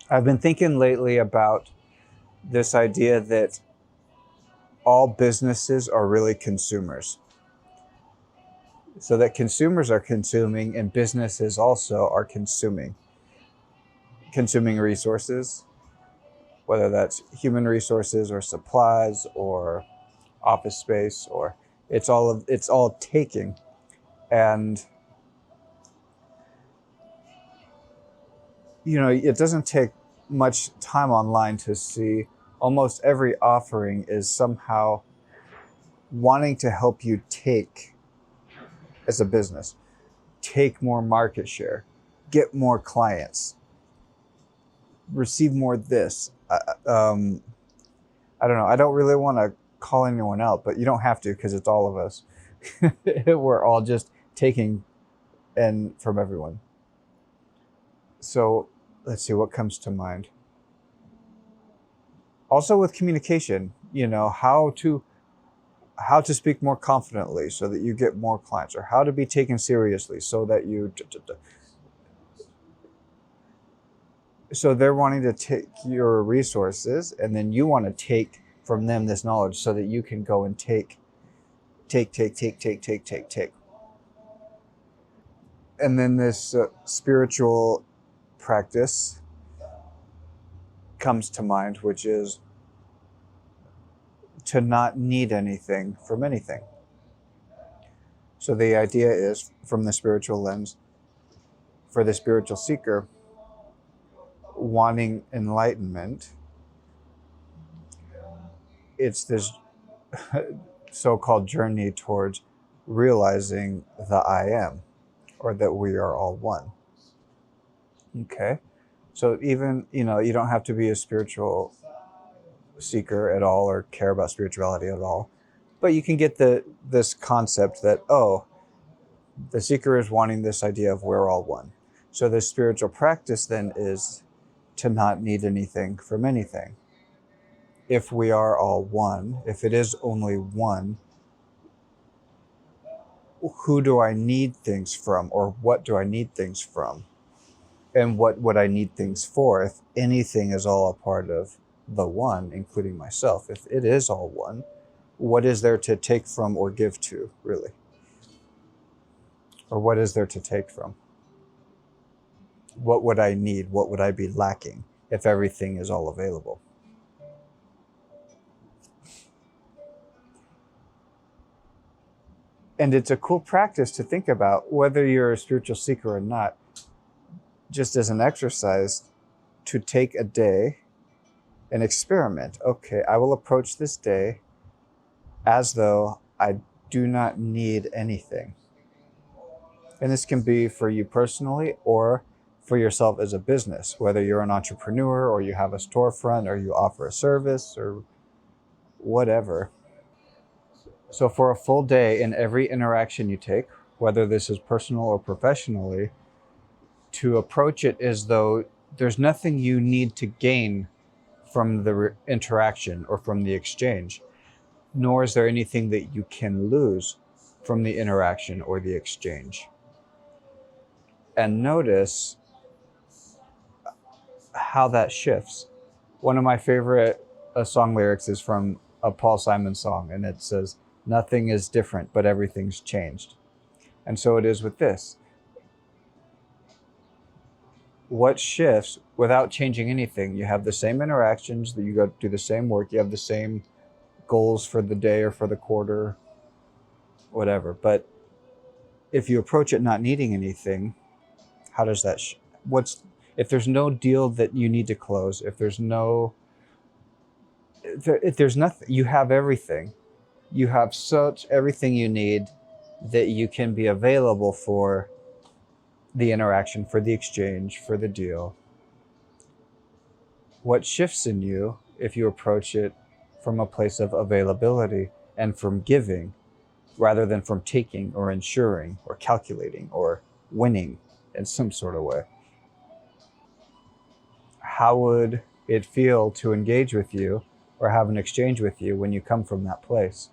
I've been thinking lately about this idea that all businesses are really consumers. So that consumers are consuming and businesses also are consuming resources, whether that's human resources or supplies or office space, or it's all taking. And it doesn't take much time online to see almost every offering is somehow wanting to help you take, as a business, take more market share, get more clients, receive more this. I don't know. I don't really want to call anyone out, but you don't have to, because it's all of us. We're all just taking and from everyone. So let's see what comes to mind. Also with communication, how to speak more confidently so that you get more clients, or how to be taken seriously so that so they're wanting to take your resources, and then you want to take from them this knowledge so that you can go and take. And then this spiritual practice comes to mind, which is to not need anything from anything. So the idea is, from the spiritual lens, for the spiritual seeker wanting enlightenment, it's this so-called journey towards realizing the I am, or that we are all one. Okay. So even, you don't have to be a spiritual seeker at all or care about spirituality at all, but you can get this concept that, the seeker is wanting this idea of we're all one. So the spiritual practice then is to not need anything from anything. If we are all one, if it is only one, who do I need things from, or what do I need things from? And what would I need things for if anything is all a part of the one, including myself? If it is all one, what is there to take from or give to, really? Or what is there to take from? What would I need? What would I be lacking if everything is all available? And it's a cool practice to think about, whether you're a spiritual seeker or not, just as an exercise, to take a day and experiment. Okay, I will approach this day as though I do not need anything. And this can be for you personally or for yourself as a business, whether you're an entrepreneur or you have a storefront or you offer a service or whatever. So for a full day, in every interaction you take, whether this is personal or professionally, to approach it as though there's nothing you need to gain from the interaction or from the exchange, nor is there anything that you can lose from the interaction or the exchange. And notice how that shifts. One of my favorite song lyrics is from a Paul Simon song, and it says, "Nothing is different, but everything's changed." And so it is with this. What shifts without changing anything? You have the same interactions, that you go do the same work, you have the same goals for the day or for the quarter, whatever. But if you approach it not needing anything, how does that if there's no deal that you need to close, if there's nothing, you have everything. You have everything you need, that you can be available for the interaction, for the exchange, for the deal. What shifts in you if you approach it from a place of availability and from giving, rather than from taking or ensuring or calculating or winning in some sort of way? How would it feel to engage with you or have an exchange with you when you come from that place?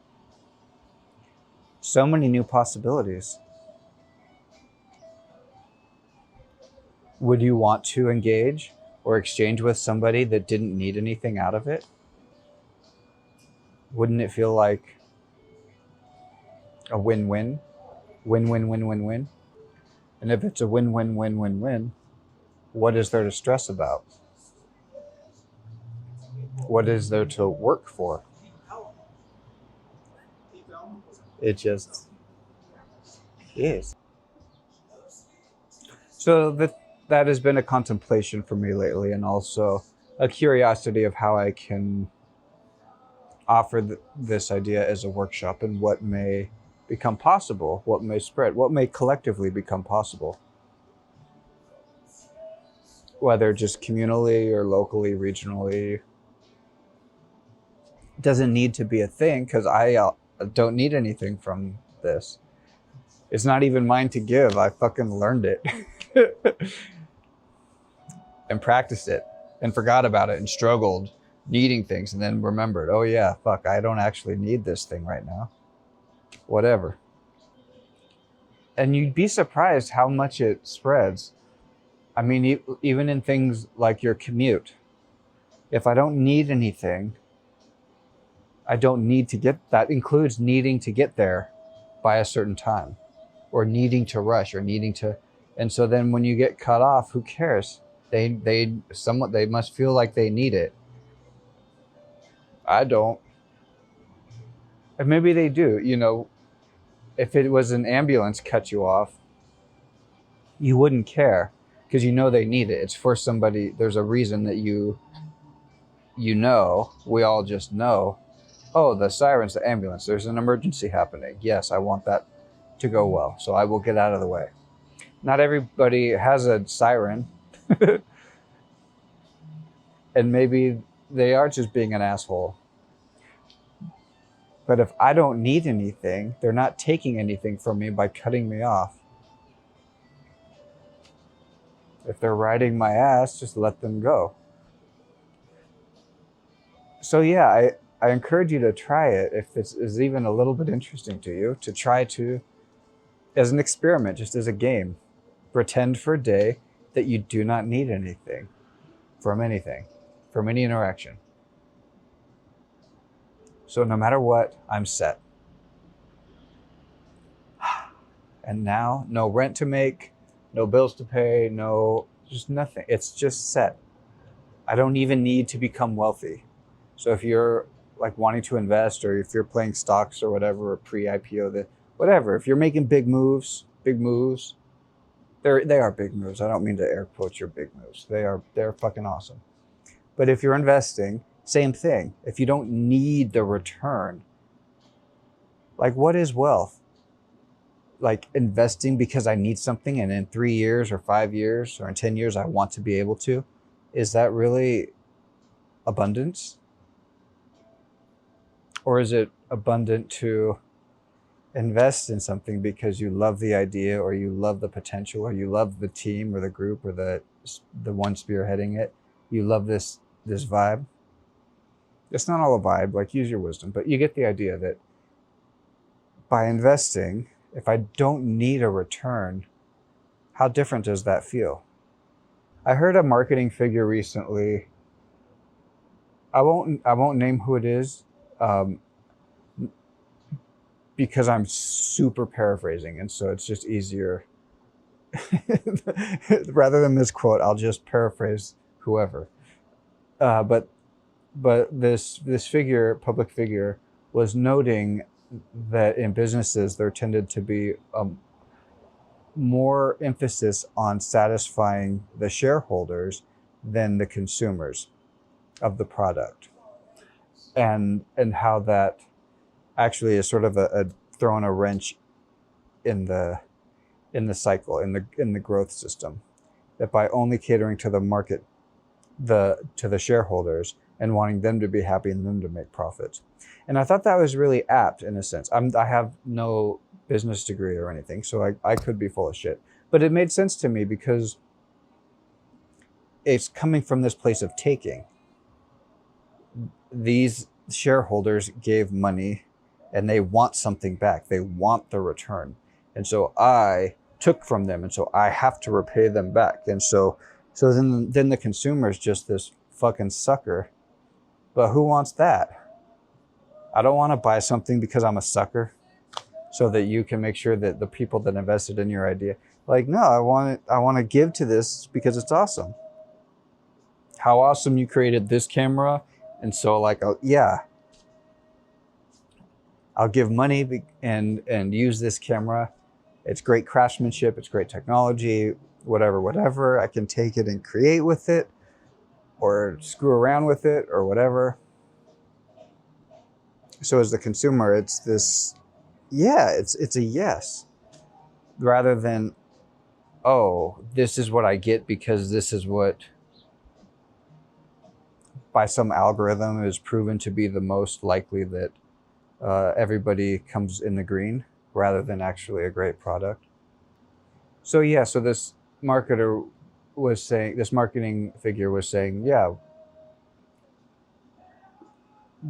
So many new possibilities. Would you want to engage? or exchange with somebody that didn't need anything out of it, wouldn't it feel like a win-win? Win-win-win-win-win? And if it's a win-win-win-win-win, what is there to stress about? What is there to work for? It just is. So that has been a contemplation for me lately, and also a curiosity of how I can offer this idea as a workshop and what may become possible, what may spread, what may collectively become possible, whether just communally or locally, regionally. It doesn't need to be a thing, because I don't need anything from this. It's not even mine to give. I fucking learned it and practiced it and forgot about it and struggled needing things, and then remembered, oh yeah, fuck, I don't actually need this thing right now. Whatever. And you'd be surprised how much it spreads. I mean, even in things like your commute. If I don't need anything, I don't need to get, that includes needing to get there by a certain time, or needing to rush, or needing to, and so then when you get cut off, who cares? They must feel like they need it. I don't. And maybe they do, you know. If it was an ambulance cut you off, you wouldn't care, because you know they need it. It's for somebody. There's a reason that you know, we all just know, oh, the sirens, the ambulance, there's an emergency happening. Yes, I want that to go well, so I will get out of the way. Not everybody has a siren. And maybe they are just being an asshole. But if I don't need anything, they're not taking anything from me by cutting me off. If they're riding my ass, just let them go. So yeah, I encourage you to try it if this is even a little bit interesting to you, to try to, as an experiment, just as a game, pretend for a day that you do not need anything, from any interaction. So no matter what, I'm set. And now, no rent to make, no bills to pay, just nothing. It's just set. I don't even need to become wealthy. So if you're like wanting to invest, or if you're playing stocks or whatever, or pre-IPO, whatever, if you're making big moves, they are big moves. I don't mean to air quote your big moves. They're fucking awesome. But if you're investing, same thing. If you don't need the return, like, what is wealth? Like, investing because I need something, and in 3 years or 5 years or in 10 years I want to be able to. Is that really abundance? Or is it abundant to invest in something because you love the idea, or you love the potential, or you love the team or the group or the one spearheading it? You love this vibe. It's not all a vibe, like, use your wisdom, but you get the idea that by investing, if I don't need a return, how different does that feel? I heard a marketing figure recently. I won't name who it is, because I'm super paraphrasing, and so it's just easier. Rather than misquote, I'll just paraphrase whoever. But this public figure, was noting that in businesses there tended to be more emphasis on satisfying the shareholders than the consumers of the product, and how that actually is sort of a throwing a wrench in the cycle, in the growth system, that by only catering to the market, to the shareholders, and wanting them to be happy and them to make profits. And I thought that was really apt, in a sense. I have no business degree or anything, so I could be full of shit. But it made sense to me, because it's coming from this place of taking. These shareholders gave money, and they want something back. They want the return. And so I took from them, and so I have to repay them back. And so So then the consumer is just this fucking sucker. But who wants that? I don't want to buy something because I'm a sucker, so that you can make sure that the people that invested in your idea, like, no, I want to give to this because it's awesome. How awesome you created this camera. And so like, yeah, I'll give money and use this camera. It's great craftsmanship. It's great technology, whatever. I can take it and create with it or screw around with it or whatever. So as the consumer, it's this, yeah, it's a yes, rather than, oh, this is what I get because this is what by some algorithm is proven to be the most likely that everybody comes in the green, rather than actually a great product. So yeah, so this marketing figure was saying, yeah,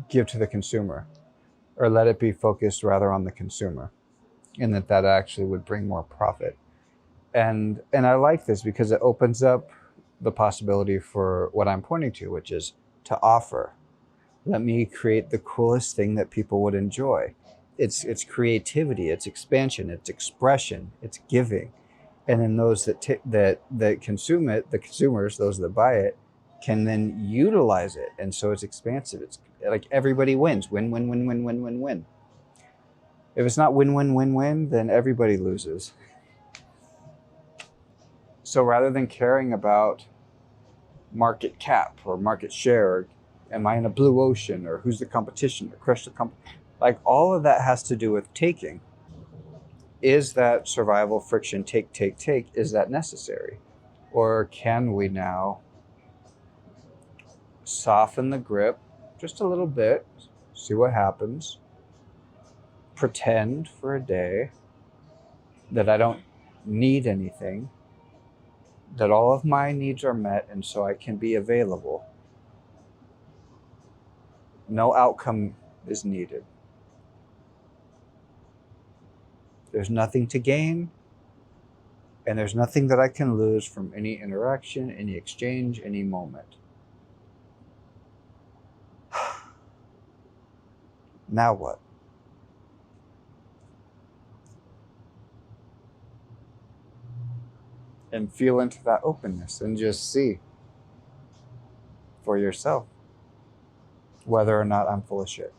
give to the consumer, or let it be focused rather on the consumer, and that actually would bring more profit. And I like this because it opens up the possibility for what I'm pointing to, which is to offer. Let me create the coolest thing that people would enjoy. It's creativity, it's expansion, it's expression, it's giving. And then those that consume it, the consumers, those that buy it, can then utilize it. And so it's expansive. It's like everybody wins. Win, win, win, win, win, win, win. If it's not win, win, win, win, then everybody loses. So rather than caring about market cap or market share, or am I in a blue ocean, or who's the competition, or crush the company, like all of that has to do with taking. Is that survival friction, take, is that necessary? Or can we now soften the grip just a little bit, see what happens, pretend for a day that I don't need anything, that all of my needs are met, and so I can be available. No outcome is needed. There's nothing to gain, and there's nothing that I can lose from any interaction, any exchange, any moment. Now what? And feel into that openness and just see for yourself whether or not I'm full of shit.